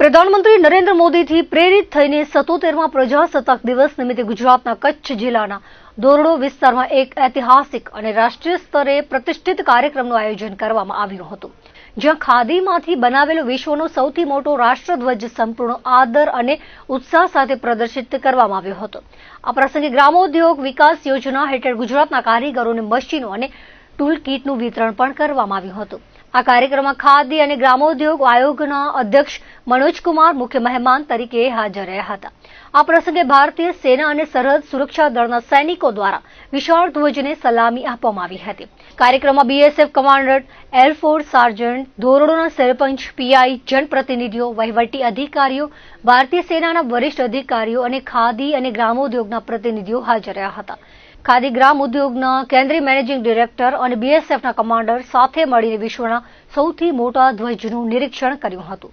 પ્રધાનમંત્રી નરેન્દ્ર મોદીથી પ્રેરિત થઈને 77મા પ્રજાસત્તાક દિવસ નિમિત્તે ગુજરાતના કચ્છ જિલ્લાના ધોરડો વિસ્તારમાં એક ઐતિહાસિક અને રાષ્ટ્રીય સ્તરે પ્રતિષ્ઠિત કાર્યક્રમનું આયોજન કરવામાં આવ્યું હતું, જ્યાં ખાદીમાંથી બનાવેલો વિશ્વનો સૌથી મોટો રાષ્ટ્રધ્વજ સંપૂર્ણ આદર અને ઉત્સાહ સાથે પ્રદર્શિત કરવામાં આવ્યો હતો. આ પ્રસંગે ગ્રામોદ્યોગ વિકાસ યોજના હેઠળ ગુજરાતના કારીગરોને મશીનો અને ટૂલ કીટનું વિતરણ પણ કરવામાં આવ્યું હતું. આ કાર્યક્રમમાં ખાદી અને ગ્રામોદ્યોગ આયોગના અધ્યક્ષ મનોજકુમાર મુખ્ય મહેમાન તરીકે હાજર રહ્યા હતા. આ પ્રસંગે ભારતીય સેના અને સરહદ સુરક્ષા દળના સૈનિકો દ્વારા વિશાળ ધ્વજને સલામી આપવામાં આવી હતી. કાર્યક્રમમાં બીએસએફ કમાન્ડન્ટ, એરફોર્સ સાર્જન્ટ, ધોરડોના સરપંચ, પીઆઈ, જનપ્રતિનિધિઓ, વહીવટી અધિકારીઓ, ભારતીય સેનાના વરિષ્ઠ અધિકારીઓ અને ખાદી અને ગ્રામોદ્યોગના પ્રતિનિધિઓ હાજર રહ્યા હતા. ખાદી ગ્રામ ઉદ્યોગના કેન્દ્રીય મેનેજિંગ ડિરેક્ટર અને બીએસએફના કમાન્ડર સાથે મળીને વિશ્વના સૌથી મોટા ધ્વજનું નિરીક્ષણ કર્યું હતું.